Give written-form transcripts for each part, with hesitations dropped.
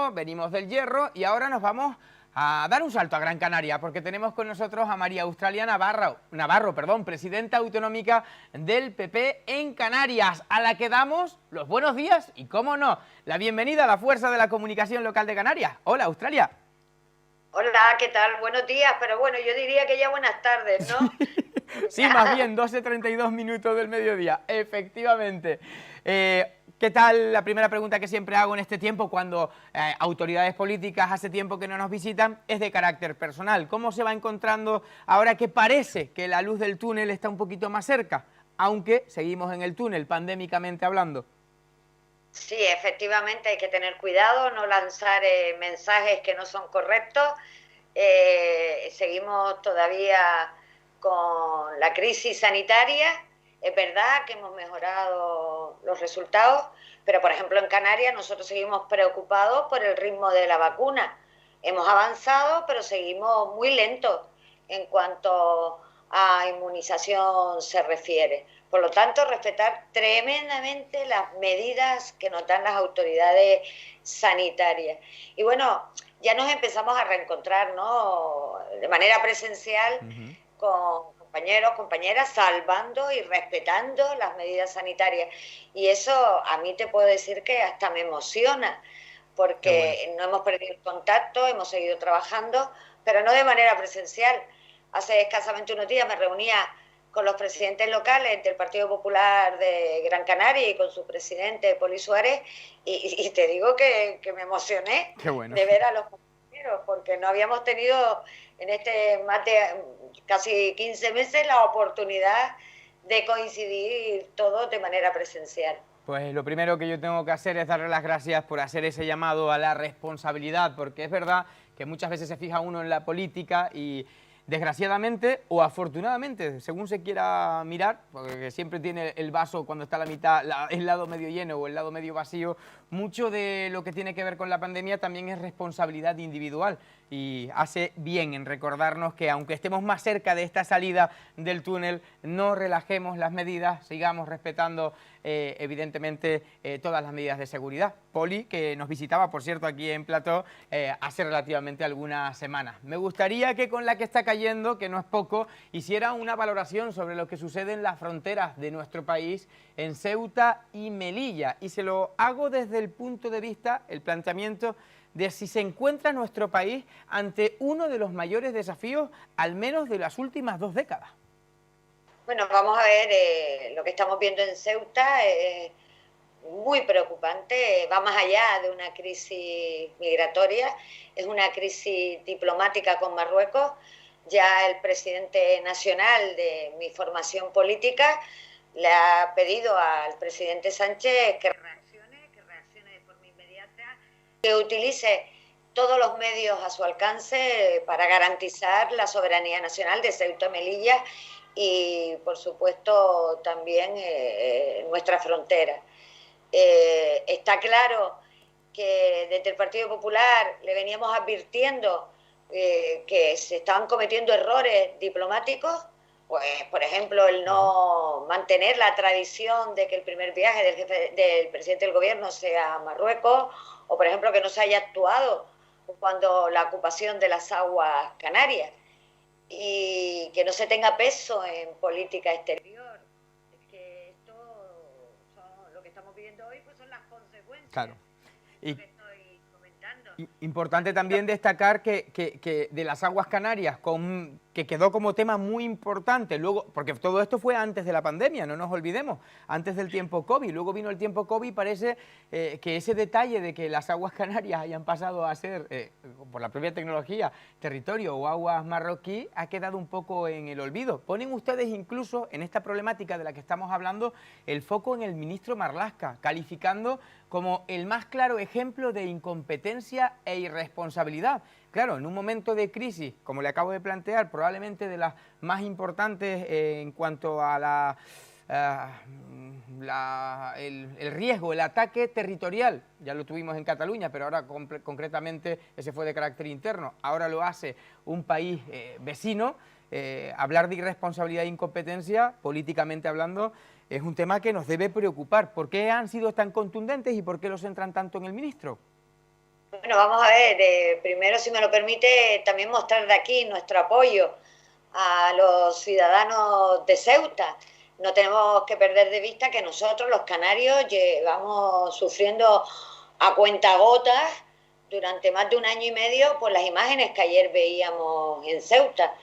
Hierro, venimos del Hierro y ahora nos vamos a dar un salto a Gran Canaria porque tenemos con nosotros a María Australia Navarro, presidenta autonómica del PP en Canarias, a la que damos los buenos días y, cómo no, la bienvenida a la fuerza de la comunicación local de Canarias. Hola, Australia. Hola, ¿qué tal? Buenos días, pero bueno, yo diría que ya buenas tardes, ¿no? Sí, más bien, 12:32 minutos del mediodía, efectivamente. ¿Qué tal? La primera pregunta que siempre hago en este tiempo, cuando autoridades políticas hace tiempo que no nos visitan, es de carácter personal. ¿Cómo se va encontrando ahora que parece que la luz del túnel está un poquito más cerca, aunque seguimos en el túnel, pandémicamente hablando? Sí, efectivamente hay que tener cuidado, no lanzar mensajes que no son correctos. Seguimos todavía con la crisis sanitaria. Es verdad que hemos mejorado los resultados, pero por ejemplo en Canarias nosotros seguimos preocupados por el ritmo de la vacuna. Hemos avanzado, pero seguimos muy lentos en cuanto a inmunización se refiere. Por lo tanto, respetar tremendamente las medidas que nos dan las autoridades sanitarias. Y bueno, ya nos empezamos a reencontrar, ¿no? De manera presencial con compañeros, compañeras, salvando y respetando las medidas sanitarias. Y eso a mí te puedo decir que hasta me emociona, Qué bueno. porque no hemos perdido el contacto, hemos seguido trabajando, pero no de manera presencial. Hace escasamente unos días me reunía con los presidentes locales del Partido Popular de Gran Canaria y con su presidente, Poli Suárez, y te digo que me emocioné Qué bueno. de ver a los compañeros, porque no habíamos tenido en este más de casi 15 meses la oportunidad de coincidir todos de manera presencial. Pues lo primero que yo tengo que hacer es darle las gracias por hacer ese llamado a la responsabilidad, porque es verdad que muchas veces se fija uno en la política y, desgraciadamente o afortunadamente, según se quiera mirar, porque siempre tiene el vaso cuando está a la mitad, el lado medio lleno o el lado medio vacío, mucho de lo que tiene que ver con la pandemia también es responsabilidad individual y hace bien en recordarnos que, aunque estemos más cerca de esta salida del túnel, no relajemos las medidas, sigamos respetando evidentemente todas las medidas de seguridad. Poli, que nos visitaba, por cierto, aquí en Plató hace relativamente algunas semanas. Me gustaría que, con la que está cayendo, que no es poco, hiciera una valoración sobre lo que sucede en las fronteras de nuestro país, en Ceuta y Melilla, y se lo hago desde el punto de vista, el planteamiento de si se encuentra nuestro país ante uno de los mayores desafíos, al menos de las últimas 2 décadas. Bueno, vamos a ver, lo que estamos viendo en Ceuta es muy preocupante, va más allá de una crisis migratoria, es una crisis diplomática con Marruecos. Ya el presidente nacional de mi formación política le ha pedido al presidente Sánchez que reaccione de forma inmediata, que utilice todos los medios a su alcance para garantizar la soberanía nacional de Ceuta y Melilla y, por supuesto, también nuestra frontera. Está claro que desde el Partido Popular le veníamos advirtiendo que se estaban cometiendo errores diplomáticos, pues, por ejemplo, el no mantener la tradición de que el primer viaje del presidente del gobierno sea a Marruecos, o, por ejemplo, que no se haya actuado cuando la ocupación de las aguas canarias, y que no se tenga peso en política exterior. Es que esto, lo que estamos viviendo hoy, pues son las consecuencias. Claro. Y que estoy comentando. Importante también destacar que de las aguas canarias, que quedó como tema muy importante, luego, porque todo esto fue antes de la pandemia, no nos olvidemos, antes del tiempo COVID, luego vino el tiempo COVID y parece que ese detalle de que las aguas canarias hayan pasado a ser, por la propia tecnología, territorio o aguas marroquí, ha quedado un poco en el olvido. Ponen ustedes incluso en esta problemática de la que estamos hablando el foco en el ministro Marlaska, calificando como el más claro ejemplo de incompetencia e irresponsabilidad. Claro, en un momento de crisis, como le acabo de plantear, probablemente de las más importantes en cuanto a el riesgo, el ataque territorial, ya lo tuvimos en Cataluña, pero ahora concretamente ese fue de carácter interno, ahora lo hace un país vecino. Hablar de irresponsabilidad e incompetencia, políticamente hablando, es un tema que nos debe preocupar. ¿Por qué han sido tan contundentes y por qué los centran tanto en el ministro? Bueno, vamos a ver, primero, si me lo permite, también mostrar de aquí nuestro apoyo a los ciudadanos de Ceuta. No tenemos que perder de vista que nosotros, los canarios, llevamos sufriendo a cuentagotas durante más de un año y medio por las imágenes que ayer veíamos en Ceuta.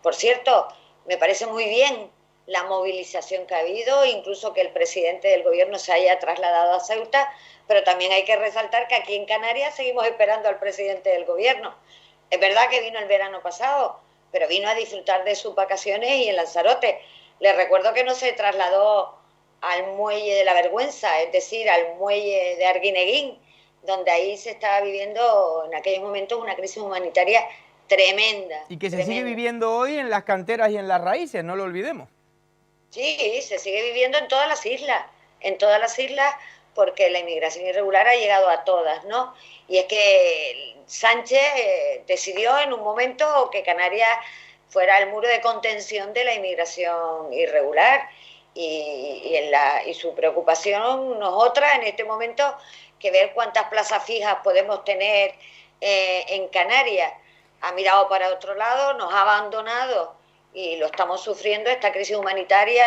Por cierto, me parece muy bien la movilización que ha habido, incluso que el presidente del gobierno se haya trasladado a Ceuta, pero también hay que resaltar que aquí en Canarias seguimos esperando al presidente del gobierno. Es verdad que vino el verano pasado, pero vino a disfrutar de sus vacaciones y en Lanzarote. Les recuerdo que no se trasladó al muelle de la Vergüenza, es decir, al muelle de Arguineguín, donde ahí se estaba viviendo en aquellos momentos una crisis humanitaria tremenda. Y que se sigue tremenda. viviendo hoy en las canteras y en las raíces, no lo olvidemos. Sí, se sigue viviendo en todas las islas, porque la inmigración irregular ha llegado a todas, ¿no? Y es que Sánchez decidió en un momento que Canarias fuera el muro de contención de la inmigración irregular y su preocupación no es otra en este momento que ver cuántas plazas fijas podemos tener en Canarias. Ha mirado para otro lado, nos ha abandonado y lo estamos sufriendo, esta crisis humanitaria,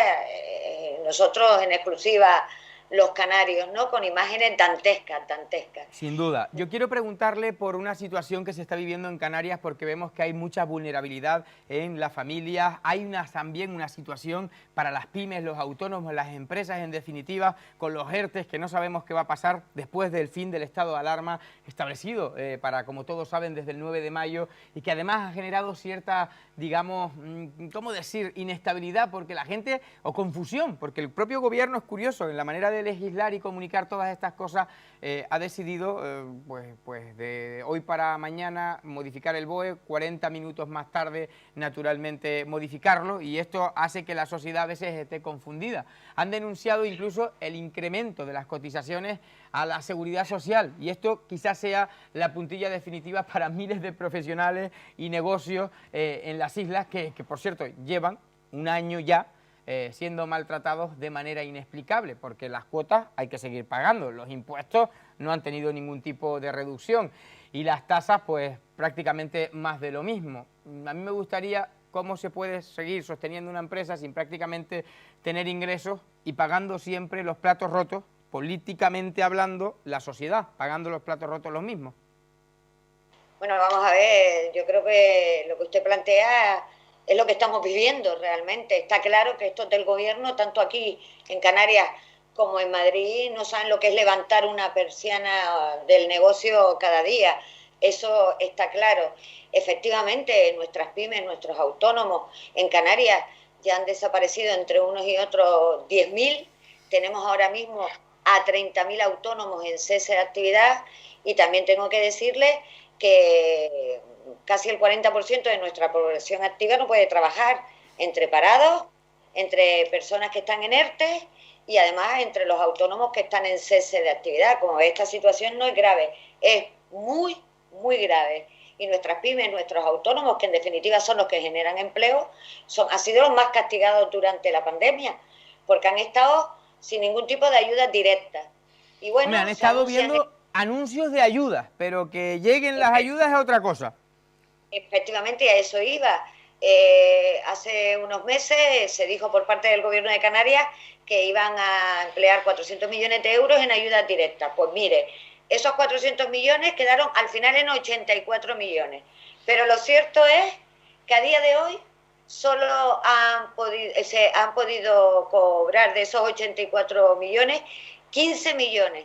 nosotros en exclusiva los canarios, ¿no? Con imágenes dantescas, dantescas. Sin duda. Yo quiero preguntarle por una situación que se está viviendo en Canarias porque vemos que hay mucha vulnerabilidad en las familias, hay también una situación para las pymes, los autónomos, las empresas en definitiva, con los ERTEs que no sabemos qué va a pasar después del fin del estado de alarma establecido para, como todos saben, desde el 9 de mayo y que además ha generado cierta, digamos, ¿cómo decir?, inestabilidad porque la gente, o confusión, porque el propio gobierno es curioso en la manera de legislar y comunicar todas estas cosas, ha decidido pues de hoy para mañana modificar el BOE, 40 minutos más tarde naturalmente modificarlo y esto hace que la sociedad a veces esté confundida. Han denunciado incluso el incremento de las cotizaciones a la seguridad social y esto quizás sea la puntilla definitiva para miles de profesionales y negocios en las islas que por cierto llevan un año ya siendo maltratados de manera inexplicable, porque las cuotas hay que seguir pagando, los impuestos no han tenido ningún tipo de reducción y las tasas pues prácticamente más de lo mismo. A mí me gustaría cómo se puede seguir sosteniendo una empresa sin prácticamente tener ingresos y pagando siempre los platos rotos, políticamente hablando, la sociedad, pagando los platos rotos los mismos. Bueno, vamos a ver, yo creo que lo que usted plantea es lo que estamos viviendo realmente. Está claro que estos del gobierno, tanto aquí en Canarias como en Madrid, no saben lo que es levantar una persiana del negocio cada día. Eso está claro. Efectivamente, nuestras pymes, nuestros autónomos en Canarias ya han desaparecido entre unos y otros 10.000. Tenemos ahora mismo a 30.000 autónomos en cese de actividad y también tengo que decirles que casi el 40% de nuestra población activa no puede trabajar, entre parados, entre personas que están en ERTE y además entre los autónomos que están en cese de actividad. Como ve, esta situación no es grave, es muy, muy grave. Y nuestras pymes, nuestros autónomos, que en definitiva son los que generan empleo, han sido los más castigados durante la pandemia, porque han estado sin ningún tipo de ayuda directa. Y bueno, me han estado viendo anuncios de ayudas, pero que lleguen las ayudas es otra cosa. Efectivamente, a eso iba. Hace unos meses se dijo por parte del Gobierno de Canarias que iban a emplear 400 millones de euros en ayudas directas. Pues mire, esos 400 millones quedaron al final en 84 millones. Pero lo cierto es que a día de hoy solo se han podido cobrar de esos 84 millones 15 millones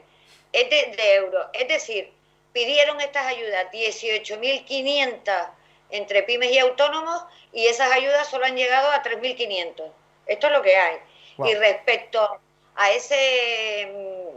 de euros. Es decir, pidieron estas ayudas 18.500 entre pymes y autónomos y esas ayudas solo han llegado a 3.500. Esto es lo que hay. Wow. Y respecto a esos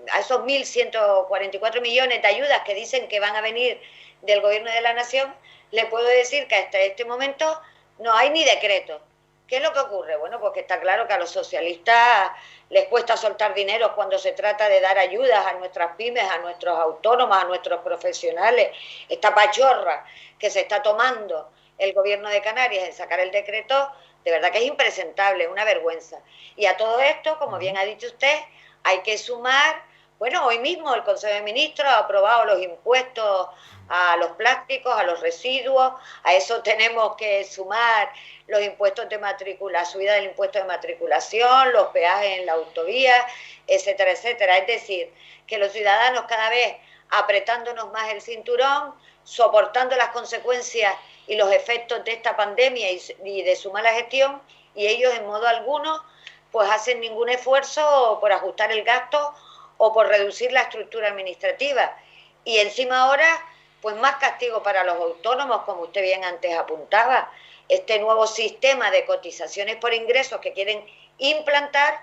1.144 millones de ayudas que dicen que van a venir del Gobierno de la Nación, le puedo decir que hasta este momento no hay ni decreto. ¿Qué es lo que ocurre? Bueno, pues que está claro que a los socialistas les cuesta soltar dinero cuando se trata de dar ayudas a nuestras pymes, a nuestros autónomos, a nuestros profesionales. Esta pachorra que se está tomando el Gobierno de Canarias en sacar el decreto, de verdad que es impresentable, una vergüenza. Y a todo esto, como bien ha dicho usted, hay que sumar Bueno, hoy mismo el Consejo de Ministros ha aprobado los impuestos a los plásticos, a los residuos, a eso tenemos que sumar los impuestos de matrícula, la subida del impuesto de matriculación, los peajes en la autovía, etcétera, etcétera. Es decir, que los ciudadanos cada vez apretándonos más el cinturón, soportando las consecuencias y los efectos de esta pandemia y de su mala gestión, y ellos en modo alguno pues hacen ningún esfuerzo por ajustar el gasto o por reducir la estructura administrativa. Y encima ahora, pues más castigo para los autónomos, como usted bien antes apuntaba, este nuevo sistema de cotizaciones por ingresos que quieren implantar,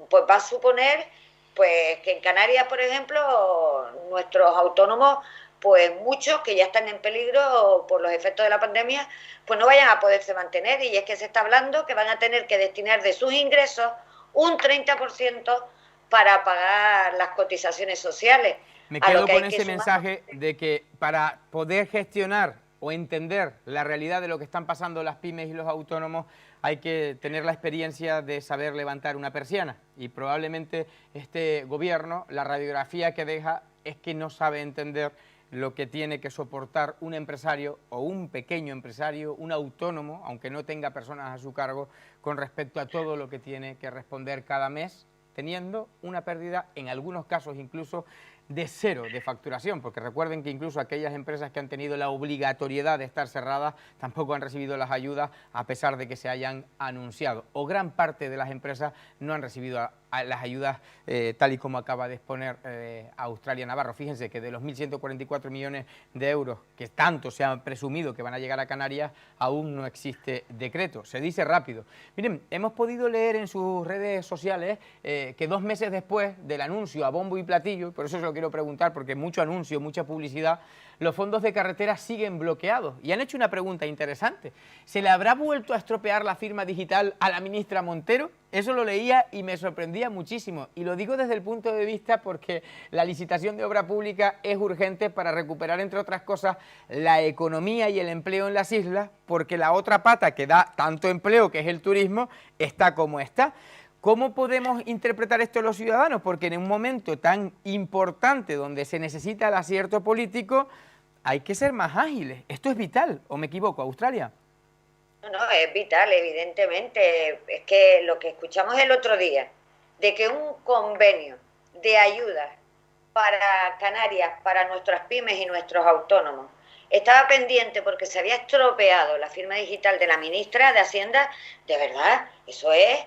pues va a suponer pues que en Canarias, por ejemplo, nuestros autónomos, pues muchos que ya están en peligro por los efectos de la pandemia, pues no vayan a poderse mantener, y es que se está hablando que van a tener que destinar de sus ingresos un 30% para pagar las cotizaciones sociales. Me quedo con ese mensaje de que para poder gestionar o entender la realidad de lo que están pasando las pymes y los autónomos, hay que tener la experiencia de saber levantar una persiana, y probablemente este gobierno, la radiografía que deja es que no sabe entender lo que tiene que soportar un empresario o un pequeño empresario, un autónomo, aunque no tenga personas a su cargo, con respecto a todo lo que tiene que responder cada mes, teniendo una pérdida, en algunos casos incluso, de cero de facturación, porque recuerden que incluso aquellas empresas que han tenido la obligatoriedad de estar cerradas tampoco han recibido las ayudas a pesar de que se hayan anunciado, o gran parte de las empresas no han recibido las ayudas tal y como acaba de exponer Australia Navarro. Fíjense que de los 1.144 millones de euros que tanto se han presumido que van a llegar a Canarias, aún no existe decreto, se dice rápido. Miren, hemos podido leer en sus redes sociales que 2 meses después del anuncio a bombo y platillo, por eso se lo quiero preguntar, porque mucho anuncio, mucha publicidad, los fondos de carretera siguen bloqueados, y han hecho una pregunta interesante: ¿se le habrá vuelto a estropear la firma digital a la ministra Montero? Eso lo leía y me sorprendía muchísimo, y lo digo desde el punto de vista porque la licitación de obra pública es urgente para recuperar, entre otras cosas, la economía y el empleo en las islas, porque la otra pata que da tanto empleo, que es el turismo, está como está. ¿Cómo podemos interpretar esto los ciudadanos? Porque en un momento tan importante donde se necesita el acierto político, hay que ser más ágiles. Esto es vital, ¿o me equivoco, Australia? No, es vital, evidentemente. Es que lo que escuchamos el otro día, de que un convenio de ayuda para Canarias, para nuestras pymes y nuestros autónomos, estaba pendiente porque se había estropeado la firma digital de la ministra de Hacienda, de verdad, eso es,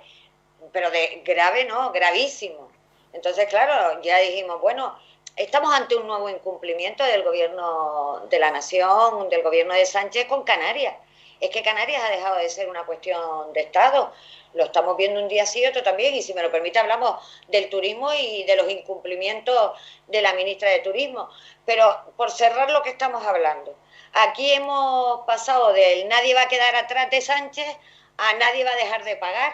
pero de grave no, gravísimo. Entonces, claro, ya dijimos, bueno, estamos ante un nuevo incumplimiento del gobierno de la nación, del gobierno de Sánchez con Canarias. Es que Canarias ha dejado de ser una cuestión de Estado. Lo estamos viendo un día sí y otro también, y si me lo permite hablamos del turismo y de los incumplimientos de la ministra de Turismo. Pero por cerrar lo que estamos hablando, aquí hemos pasado del nadie va a quedar atrás de Sánchez a nadie va a dejar de pagar.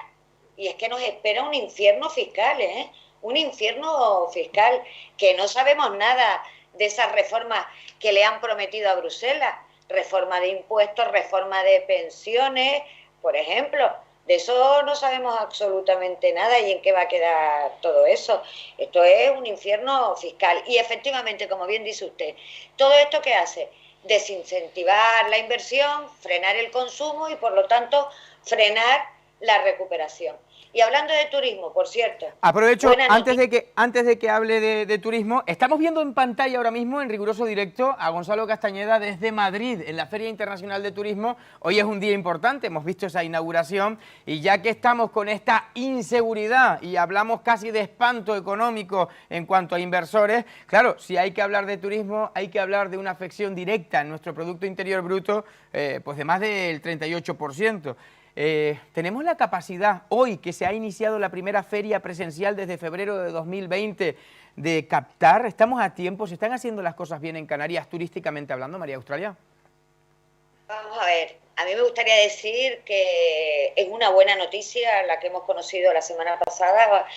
Y es que nos espera un infierno fiscal, ¿eh? Un infierno fiscal, que no sabemos nada de esas reformas que le han prometido a Bruselas. Reforma de impuestos, reforma de pensiones, por ejemplo. De eso no sabemos absolutamente nada, y en qué va a quedar todo eso. Esto es un infierno fiscal. Y efectivamente, como bien dice usted, ¿todo esto qué hace? Desincentivar la inversión, frenar el consumo y, por lo tanto, frenar la recuperación. Y hablando de turismo, por cierto... Aprovecho, antes de que hable de turismo, estamos viendo en pantalla ahora mismo, en riguroso directo, a Gonzalo Castañeda desde Madrid, en la Feria Internacional de Turismo. Hoy es un día importante, hemos visto esa inauguración, y ya que estamos con esta inseguridad y hablamos casi de espanto económico en cuanto a inversores, claro, si hay que hablar de turismo, hay que hablar de una afección directa en nuestro Producto Interior Bruto, pues de más del 38%. Tenemos la capacidad, hoy que se ha iniciado la primera feria presencial desde febrero de 2020, de captar. ¿Estamos a tiempo? ¿Se están haciendo las cosas bien en Canarias turísticamente hablando, María Australia? Vamos a ver, a mí me gustaría decir que es una buena noticia la que hemos conocido la semana pasada,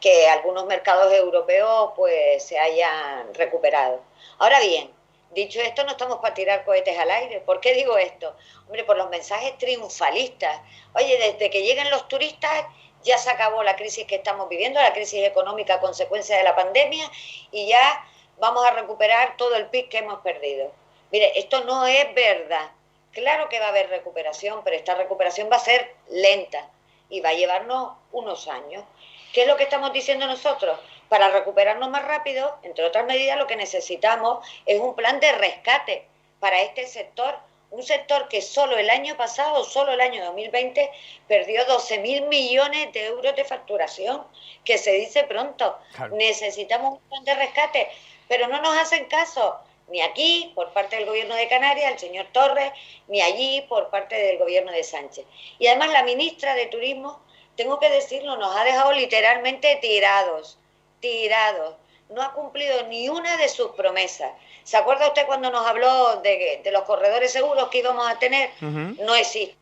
que algunos mercados europeos pues se hayan recuperado. Ahora bien, dicho esto, no estamos para tirar cohetes al aire. ¿Por qué digo esto? Hombre, por los mensajes triunfalistas. Oye, desde que lleguen los turistas ya se acabó la crisis que estamos viviendo, la crisis económica a consecuencia de la pandemia, y ya vamos a recuperar todo el PIB que hemos perdido. Mire, esto no es verdad. Claro que va a haber recuperación, pero esta recuperación va a ser lenta y va a llevarnos unos años. ¿Qué es lo que estamos diciendo nosotros? Para recuperarnos más rápido, entre otras medidas, lo que necesitamos es un plan de rescate para este sector, un sector que solo el año pasado, solo el año 2020, perdió 12.000 millones de euros de facturación, que se dice pronto. Claro. Necesitamos un plan de rescate, pero no nos hacen caso, ni aquí, por parte del gobierno de Canarias, el señor Torres, ni allí, por parte del gobierno de Sánchez. Y además la ministra de Turismo, tengo que decirlo, nos ha dejado literalmente tirados. No ha cumplido ni una de sus promesas. ¿Se acuerda usted cuando nos habló de los corredores seguros que íbamos a tener? No existe.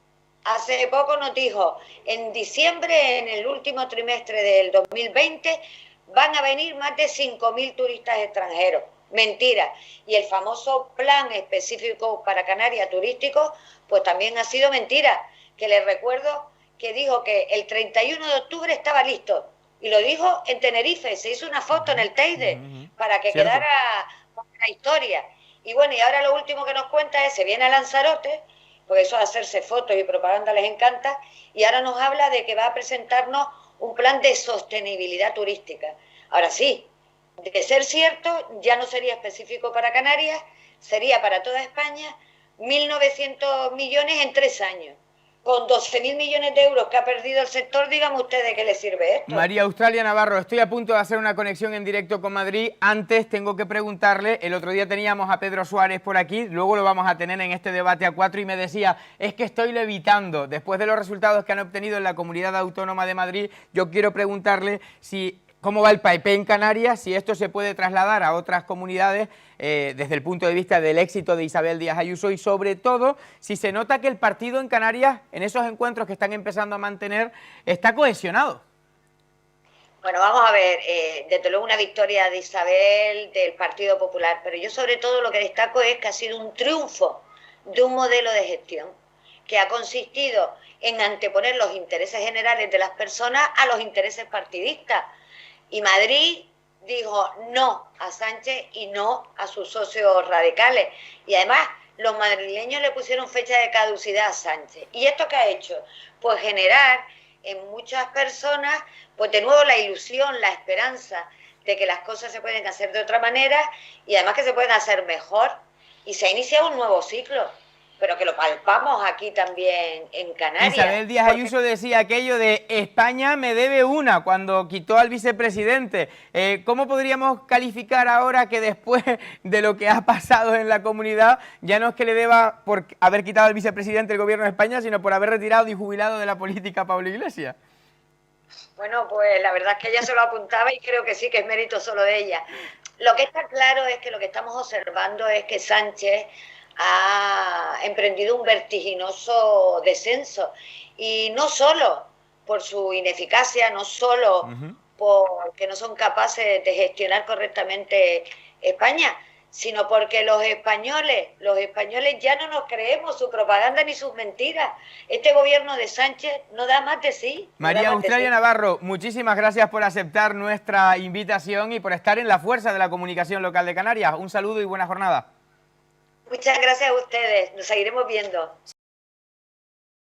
Hace poco nos dijo, en diciembre, en el último trimestre del 2020, van a venir más de 5.000 turistas extranjeros. Mentira. Y el famoso plan específico para Canarias turístico, pues también ha sido mentira. Que les recuerdo que dijo que el 31 de octubre estaba listo. Y lo dijo en Tenerife, se hizo una foto en el Teide para que quedara la historia. Y bueno, y ahora lo último que nos cuenta es, se viene a Lanzarote, porque eso de hacerse fotos y propaganda les encanta, y ahora nos habla de que va a presentarnos un plan de sostenibilidad turística. Ahora sí, de ser cierto, ya no sería específico para Canarias, sería para toda España, 1.900 millones en 3 años. Con 12.000 millones de euros que ha perdido el sector, díganme ustedes qué le sirve esto. María Australia Navarro, estoy a punto de hacer una conexión en directo con Madrid. Antes tengo que preguntarle, el otro día teníamos a Pedro Suárez por aquí, luego lo vamos a tener en este debate a 4 y me decía, es que estoy levitando. Después de los resultados que han obtenido en la Comunidad Autónoma de Madrid, yo quiero preguntarle si cómo va el PAEP en Canarias, si esto se puede trasladar a otras comunidades desde el punto de vista del éxito de Isabel Díaz Ayuso y sobre todo si se nota que el partido en Canarias, en esos encuentros que están empezando a mantener, está cohesionado. Bueno, vamos a ver, desde luego una victoria de Isabel, del Partido Popular, pero yo sobre todo lo que destaco es que ha sido un triunfo de un modelo de gestión que ha consistido en anteponer los intereses generales de las personas a los intereses partidistas. Y Madrid dijo no a Sánchez y no a sus socios radicales. Y además los madrileños le pusieron fecha de caducidad a Sánchez. ¿Y esto qué ha hecho? Pues generar en muchas personas, pues de nuevo la ilusión, la esperanza de que las cosas se pueden hacer de otra manera y además que se pueden hacer mejor. Y se ha iniciado un nuevo ciclo, pero que lo palpamos aquí también en Canarias. Isabel Díaz Ayuso decía aquello de España me debe una cuando quitó al vicepresidente. ¿Cómo podríamos calificar ahora que después de lo que ha pasado en la comunidad ya no es que le deba por haber quitado al vicepresidente del gobierno de España, sino por haber retirado y jubilado de la política a Pablo Iglesias? Bueno, pues la verdad es que ella se lo apuntaba y creo que sí, que es mérito solo de ella. Lo que está claro es que lo que estamos observando es que Sánchez ha emprendido un vertiginoso descenso y no solo por su ineficacia, no solo porque no son capaces de gestionar correctamente España, sino porque los españoles ya no nos creemos su propaganda ni sus mentiras. Este gobierno de Sánchez no da más de sí. María Australia Navarro, muchísimas gracias por aceptar nuestra invitación y por estar en la fuerza de la comunicación local de Canarias. Un saludo y buena jornada. Muchas gracias a ustedes, nos seguiremos viendo.